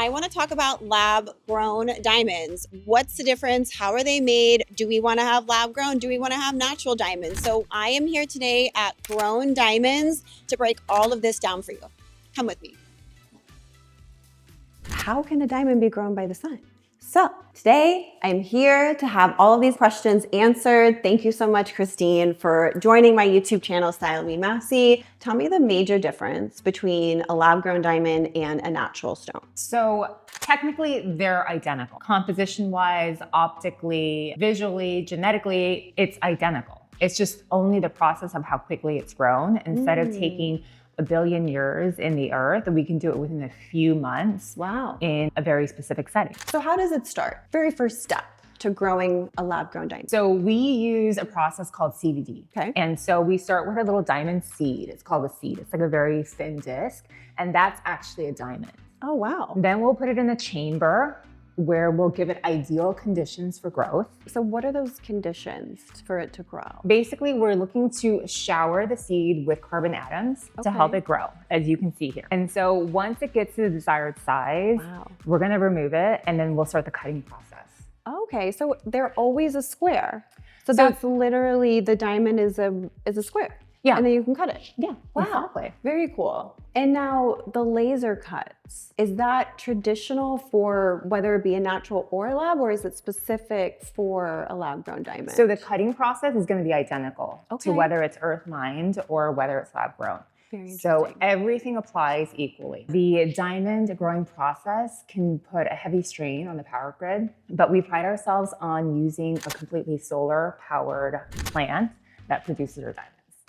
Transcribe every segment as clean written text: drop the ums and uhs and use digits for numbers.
I want to talk about lab-grown diamonds. What's the difference? How are they made? Do we want to have lab-grown? Do we want to have natural diamonds? So I am here today at GRWN Diamonds to break all of this down for you. Come with me. How can a diamond be grown by the sun? So today I'm here to have all of these questions answered. Thank you so much, Christine, for joining my YouTube channel, Style Me Massey. Tell me the major difference between a lab-grown diamond and a natural stone. So technically they're identical. Composition-wise, optically, visually, genetically, it's identical. It's just only the process of how quickly it's grown. Instead of taking a billion years in the earth, we can do it within a few months. Wow. In a very specific setting. So how does it start? Very first step to growing a lab-grown diamond. So we use a process called CVD. Okay. And so we start with a little diamond seed. It's called a seed. It's like a very thin disc, and that's actually a diamond. Oh, wow. Then we'll put it in a chamber where we'll give it ideal conditions for growth. So what are those conditions for it to grow? Basically, we're looking to shower the seed with carbon atoms to help it grow, as you can see here. And so once it gets to the desired size, we're gonna remove it, and then we'll start the cutting process. Okay, so they're always a square. So that's literally, the diamond is a square. Yeah. And then you can cut it. Yeah, wow. Exactly. Very cool. And now the laser cuts, is that traditional for whether it be a natural or a lab, or is it specific for a lab-grown diamond? So the cutting process is going to be identical to whether it's earth mined or whether it's lab grown. Very interesting. So everything applies equally. The diamond growing process can put a heavy strain on the power grid, but we pride ourselves on using a completely solar powered plant that produces our diamonds.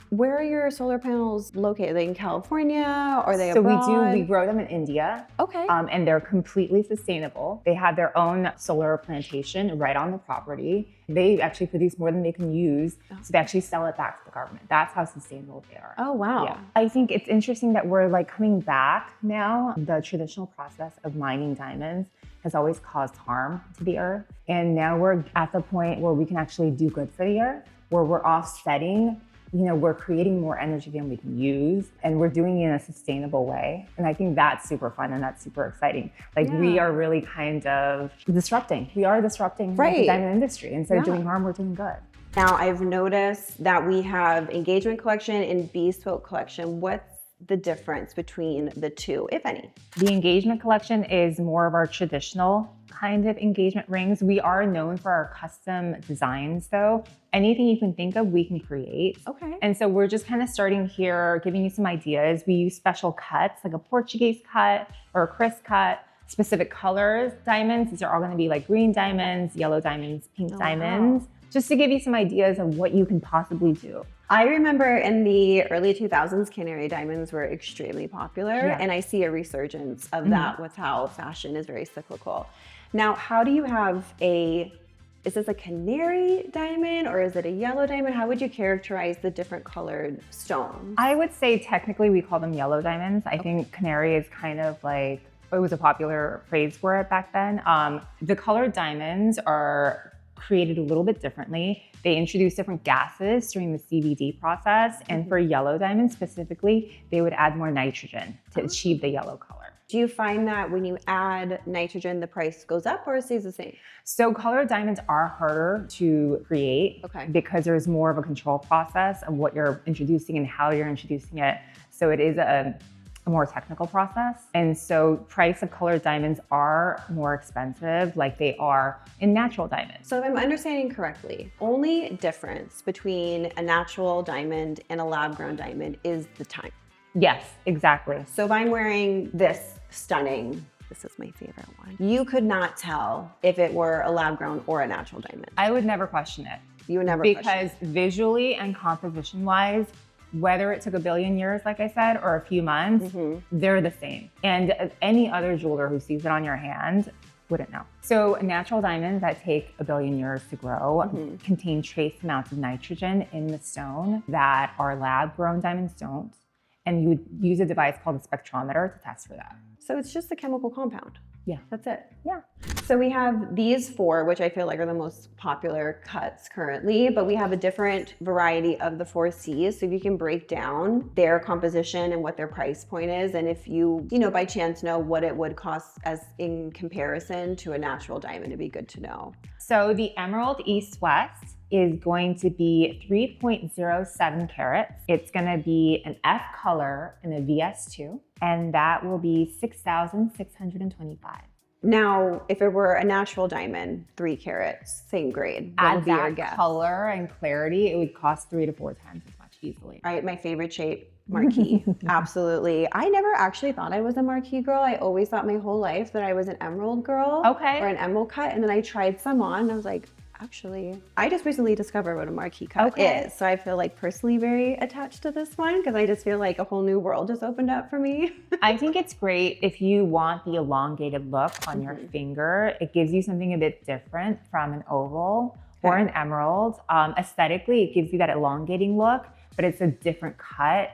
Where are your solar panels located? Are they in California? Are they abroad? So we grow them in India. Okay. And they're completely sustainable. They have their own solar plantation right on the property. They actually produce more than they can use, so they actually sell it back to the government. That's how sustainable they are. Oh, wow. Yeah. I think it's interesting that we're like coming back now. The traditional process of mining diamonds has always caused harm to the earth. And now we're at the point where we can actually do good for the earth, where we're offsetting. You know, we're creating more energy than we can use, and we're doing it in a sustainable way. And I think that's super fun and that's super exciting. Like we are really kind of disrupting. We are disrupting the diamond industry. Instead of doing harm, we're doing good. Now I've noticed that we have engagement collection and bespoke collection. What's the difference between the two, if any? The engagement collection is more of our traditional kind of engagement rings. We are known for our custom designs though. Anything you can think of, we can create. Okay. And so we're just kind of starting here, giving you some ideas. We use special cuts, like a Portuguese cut or a Chris cut, specific colors, diamonds. These are all gonna be like green diamonds, yellow diamonds, pink diamonds, just to give you some ideas of what you can possibly do. I remember in the early 2000s, canary diamonds were extremely popular, and I see a resurgence of that with how fashion is very cyclical. Now, how do you have is this a canary diamond or is it a yellow diamond? How would you characterize the different colored stones? I would say technically we call them yellow diamonds. I think canary is kind of like, it was a popular phrase for it back then. The colored diamonds are created a little bit differently. They introduce different gases during the CVD process. And for yellow diamonds specifically, they would add more nitrogen to achieve the yellow color. Do you find that when you add nitrogen, the price goes up or it stays the same? So colored diamonds are harder to create because there's more of a control process of what you're introducing and how you're introducing it. So it is a more technical process. And so price of colored diamonds are more expensive like they are in natural diamonds. So if I'm understanding correctly, only difference between a natural diamond and a lab-grown diamond is the time. Yes, exactly. So if I'm wearing this stunning, this is my favorite one, you could not tell if it were a lab-grown or a natural diamond. I would never question it. You would never question it. Because visually and composition-wise, whether it took a billion years, like I said, or a few months, they're the same. And any other jeweler who sees it on your hand wouldn't know. So natural diamonds that take a billion years to grow contain trace amounts of nitrogen in the stone that our lab-grown diamonds don't. And you would use a device called a spectrometer to test for that. So it's just a chemical compound. Yeah. That's it. Yeah. So we have these 4, which I feel like are the most popular cuts currently, but we have a different variety of the 4 Cs. So if you can break down their composition and what their price point is, and if you by chance know what it would cost as in comparison to a natural diamond, it'd be good to know. So the Emerald East West is going to be 3.07 carats. It's gonna be an F color and a VS2, and that will be 6,625. Now, if it were a natural diamond, 3 carats, same grade, what would be your guess? Color and clarity, it would cost 3 to 4 times as much easily. All right, my favorite shape, marquee. Absolutely. I never actually thought I was a marquee girl. I always thought my whole life that I was an emerald girl. Okay. Or an emerald cut. And then I tried some on and I was like, actually, I just recently discovered what a marquee cut is. So I feel like personally very attached to this one because I just feel like a whole new world just opened up for me. I think it's great if you want the elongated look on your finger. It gives you something a bit different from an oval or an emerald. Aesthetically, it gives you that elongating look, but it's a different cut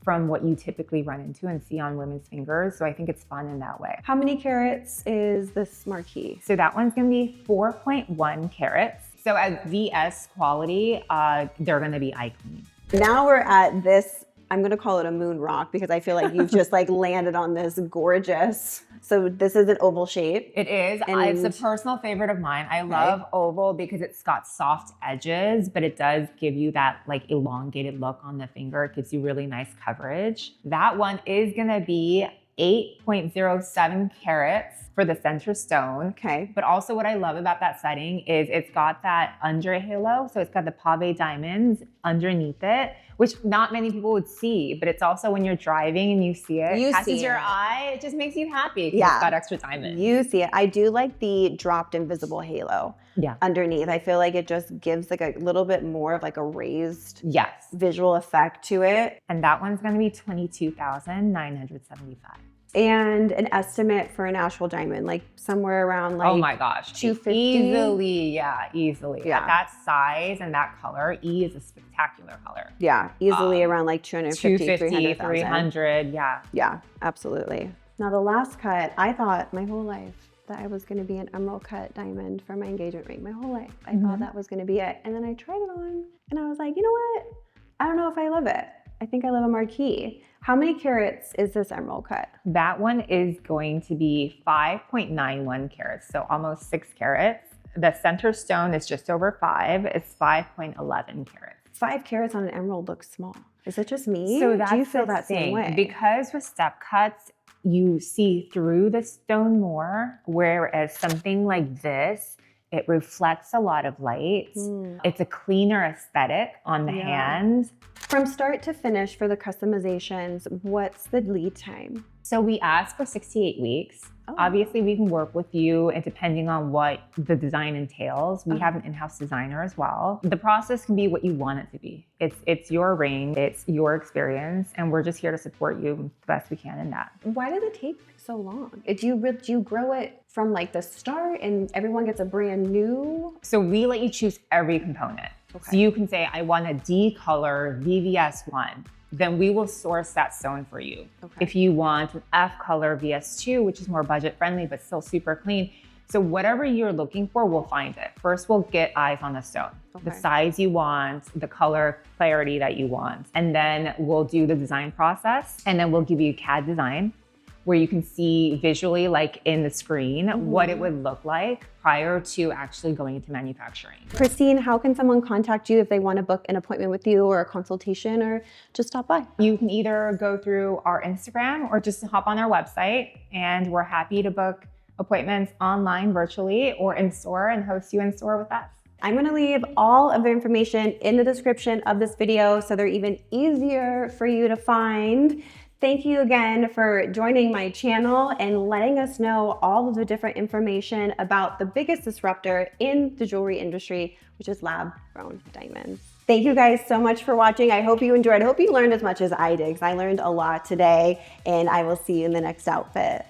from what you typically run into and see on women's fingers. So I think it's fun in that way. How many carats is this marquee? So that one's gonna be 4.1 carats. So at VS quality, they're gonna be eye clean. Now we're at this, I'm gonna call it a moon rock because I feel like you've just like landed on this gorgeous. So this is an oval shape. It is. It's a personal favorite of mine. I love oval because it's got soft edges, but it does give you that like elongated look on the finger. It gives you really nice coverage. That one is gonna be 8.07 carats for the center stone. Okay. But also what I love about that setting is it's got that under halo. So it's got the pave diamonds underneath it, which not many people would see, but it's also when you're driving and you see it, it catches your eye, it just makes you happy because it's got extra diamonds. You see it. I do like the dropped invisible halo underneath. I feel like it just gives like a little bit more of like a raised visual effect to it. And that one's gonna be 22,975. And an estimate for a natural diamond, like somewhere around like, oh my gosh, 250? Easily. At that size and that color, E is a spectacular color. Yeah, easily around like 250, 300, yeah. Yeah, absolutely. Now the last cut, I thought my whole life that I was gonna be an emerald cut diamond for my engagement ring, my whole life. I thought that was gonna be it. And then I tried it on and I was like, you know what? I don't know if I love it. I think I love a marquee. How many carats is this emerald cut? That one is going to be 5.91 carats, so almost 6 carats. The center stone is just over 5. It's 5.11 carats. 5 carats on an emerald looks small. Is it just me? So that's Do you feel that same way? Because with step cuts, you see through the stone more, whereas something like this, it reflects a lot of light. It's a cleaner aesthetic on the hand. From start to finish for the customizations, what's the lead time? So we ask for 68 weeks. Obviously, we can work with you and depending on what the design entails. We have an in-house designer as well. The process can be what you want it to be. It's your ring, it's your experience, and we're just here to support you the best we can in that. Why does it take so long? Do you grow it from like the start and everyone gets a brand new? So we let you choose every component. So you can say, I want a D color VVS1. Then we will source that stone for you. If you want an F color VS2, which is more budget friendly, but still super clean. So whatever you're looking for, we'll find it. First, we'll get eyes on the stone, the size you want, the color clarity that you want. And then we'll do the design process. And then we'll give you CAD design where you can see visually, like in the screen, what it would look like prior to actually going into manufacturing. Christine, how can someone contact you if they want to book an appointment with you or a consultation or just stop by? You can either go through our Instagram or just hop on our website, and we're happy to book appointments online, virtually, or in store and host you in store with us. I'm gonna leave all of the information in the description of this video so they're even easier for you to find. Thank you again for joining my channel and letting us know all of the different information about the biggest disruptor in the jewelry industry, which is lab-grown diamonds. Thank you guys so much for watching. I hope you enjoyed. I hope you learned as much as I did because I learned a lot today, and I will see you in the next outfit.